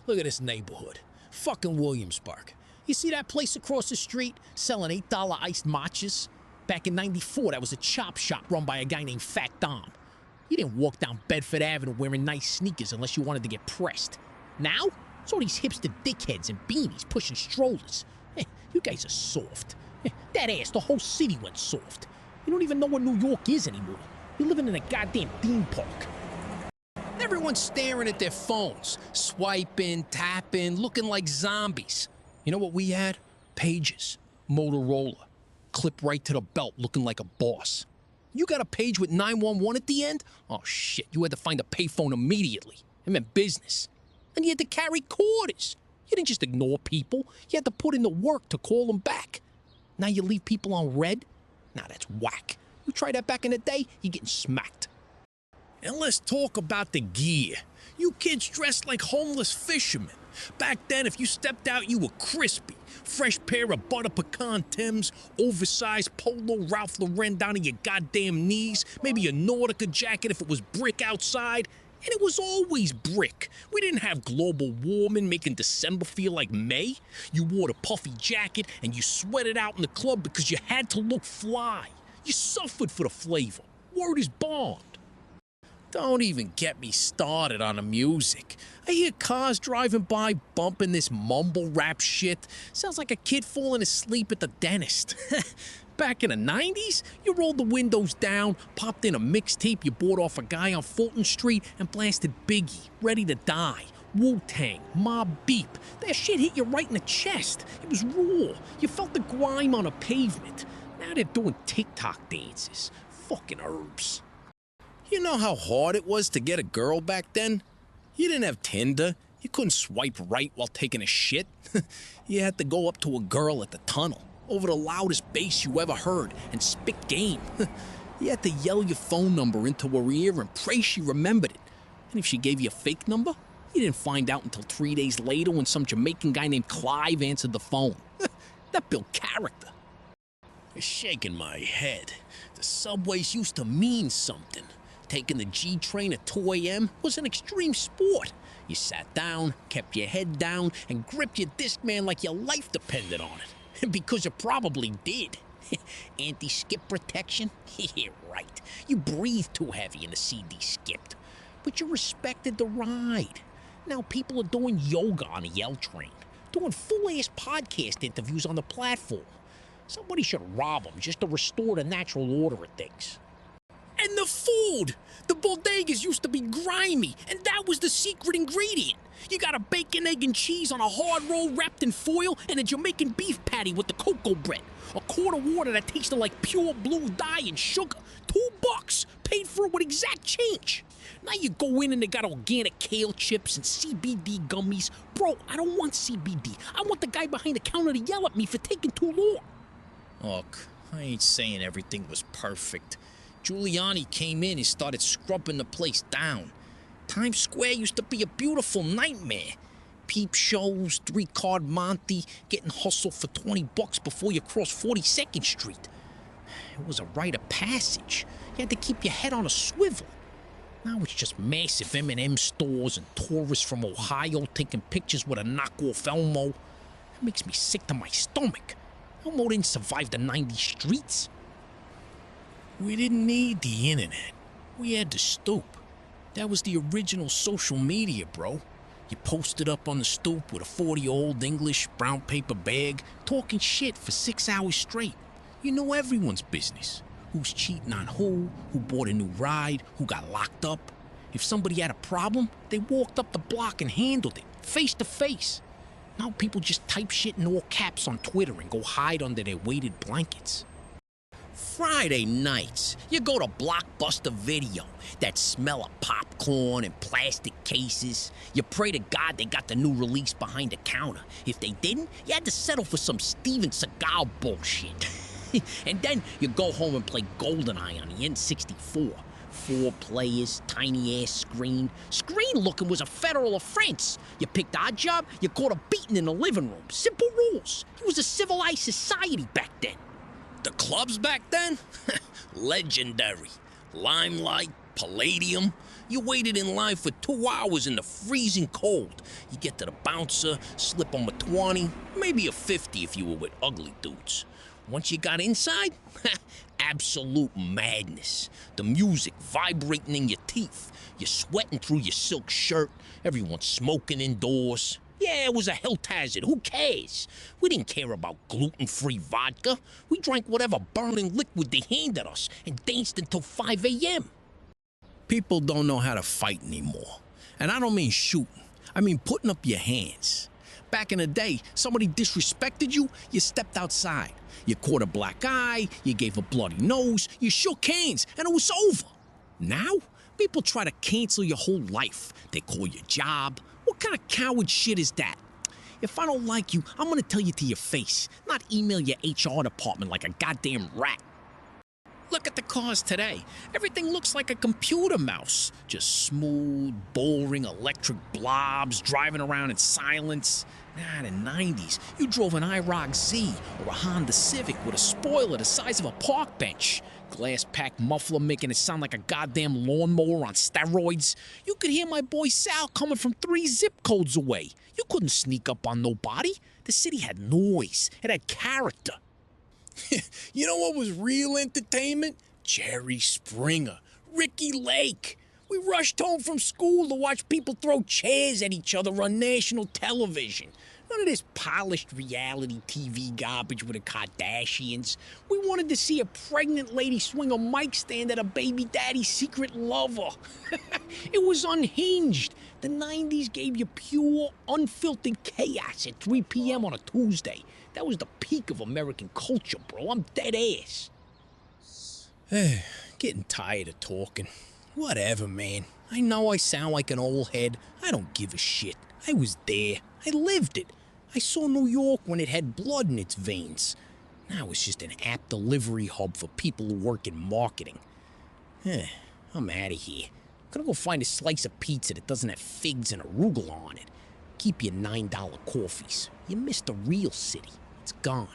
Look at this neighborhood. Fucking Williamsburg. You see that place across the street selling $8 iced matchas? Back in '94, that was a chop shop run by a guy named Fat Dom. You didn't walk down Bedford Avenue wearing nice sneakers unless you wanted to get pressed. Now, it's all these hipster dickheads and beanies pushing strollers. You guys are soft. That ass, the whole city went soft. You don't even know what New York is anymore. You're living in a goddamn theme park. Everyone's staring at their phones, swiping, tapping, looking like zombies. You know what we had? Pages, Motorola, clip right to the belt, looking like a boss. You got a page with 911 at the end? Oh shit, you had to find a payphone immediately. It meant business. And you had to carry quarters. You didn't just ignore people. You had to put in the work to call them back. Now you leave people on red? Now that's whack. You try that back in the day, you're getting smacked. And let's talk about the gear. You kids dressed like homeless fishermen. Back then, if you stepped out, you were crispy. Fresh pair of butter-pecan Timbs, oversized polo Ralph Lauren down to your goddamn knees, maybe a Nautica jacket if it was brick outside. And it was always brick. We didn't have global warming making December feel like May. You wore the puffy jacket and you sweated out in the club because you had to look fly. You suffered for the flavor. Word is bond. Don't even get me started on the music. I hear cars driving by bumping this mumble rap shit. Sounds like a kid falling asleep at the dentist. Back in the 90s, you rolled the windows down, popped in a mixtape you bought off a guy on Fulton Street, and blasted Biggie, Ready to Die, Wu-Tang, Mobb Deep. That shit hit you right in the chest. It was raw. You felt the grime on a pavement. Now they're doing TikTok dances. Fucking herbs. You know how hard it was to get a girl back then? You didn't have Tinder. You couldn't swipe right while taking a shit. You had to go up to a girl at the tunnel, over the loudest bass you ever heard, and spit game. You had to yell your phone number into her ear and pray she remembered it. And if she gave you a fake number, you didn't find out until 3 days later when some Jamaican guy named Clive answered the phone. That built character. You're shaking my head. The subways used to mean something. Taking the G train at 2 a.m. was an extreme sport. You sat down, kept your head down, and gripped your Discman like your life depended on it. Because you probably did. Anti-skip protection? Yeah, right. You breathed too heavy and the CD skipped. But you respected the ride. Now people are doing yoga on the L train, doing full-ass podcast interviews on the platform. Somebody should rob them just to restore the natural order of things. And the food! The bodegas used to be grimy, and that was the secret ingredient. You got a bacon, egg, and cheese on a hard roll wrapped in foil, and a Jamaican beef patty with the cocoa bread. A quart of water that tasted like pure blue dye and sugar. $2, paid for it with exact change. Now you go in and they got organic kale chips and CBD gummies. Bro, I don't want CBD. I want the guy behind the counter to yell at me for taking too long. Look, I ain't saying everything was perfect. Giuliani came in and started scrubbing the place down. Times Square used to be a beautiful nightmare. Peep shows, 3-card Monty, getting hustled for $20 before you cross 42nd Street. It was a rite of passage. You had to keep your head on a swivel. Now it's just massive M&M stores and tourists from Ohio taking pictures with a knockoff Elmo. It makes me sick to my stomach. Elmo didn't survive the 90s streets. We didn't need the internet. We had the stoop. That was the original social media, bro. You posted up on the stoop with a 40-year-old English brown paper bag, talking shit for 6 hours straight. You know everyone's business. Who's cheating on who bought a new ride, who got locked up. If somebody had a problem, they walked up the block and handled it, face to face. Now people just type shit in all caps on Twitter and go hide under their weighted blankets. Friday nights, you go to Blockbuster Video, that smell of popcorn and plastic cases. You pray to God they got the new release behind the counter. If they didn't, you had to settle for some Steven Seagal bullshit. And then you go home and play GoldenEye on the N64. 4 players, tiny-ass screen. Screen looking was a federal offense. You picked odd job, you caught a beating in the living room. Simple rules. It was a civilized society back then. The clubs back then? Legendary. Limelight, Palladium. You waited in line for 2 hours in the freezing cold. You get to the bouncer, slip him a 20, maybe a 50 if you were with ugly dudes. Once you got inside, absolute madness. The music vibrating in your teeth. You're sweating through your silk shirt. Everyone's smoking indoors. Yeah, it was a health hazard. Who cares? We didn't care about gluten-free vodka. We drank whatever burning liquid they handed us and danced until 5 a.m. People don't know how to fight anymore. And I don't mean shooting. I mean putting up your hands. Back in the day, somebody disrespected you, you stepped outside. You caught a black eye, you gave a bloody nose, you shook hands, and it was over. Now, people try to cancel your whole life. They call your job. What kind of coward shit is that? If I don't like you, I'm gonna tell you to your face, not email your HR department like a goddamn rat. Look at the cars today. Everything looks like a computer mouse. Just smooth, boring electric blobs driving around in silence. Nah, in the 90s, you drove an IROC Z or a Honda Civic with a spoiler the size of a park bench. Glass pack muffler making it sound like a goddamn lawnmower on steroids. You could hear my boy Sal coming from 3 zip codes away. You couldn't sneak up on nobody. The city had noise. It had character. You know what was real entertainment? Jerry Springer, Ricky Lake. We rushed home from school to watch people throw chairs at each other on national television. None of this polished reality TV garbage with the Kardashians. We wanted to see a pregnant lady swing a mic stand at a baby daddy's secret lover. It was unhinged. The 90s gave you pure, unfiltered chaos at 3 p.m. on a Tuesday. That was the peak of American culture, bro. I'm dead ass. Getting tired of talking. Whatever, man. I know I sound like an old head. I don't give a shit. I was there. I lived it. I saw New York when it had blood in its veins. Now it's just an app delivery hub for people who work in marketing. I'm out of here. I'm gonna go find a slice of pizza that doesn't have figs and arugula on it. Keep your $9 coffees. You missed the real city. It's gone.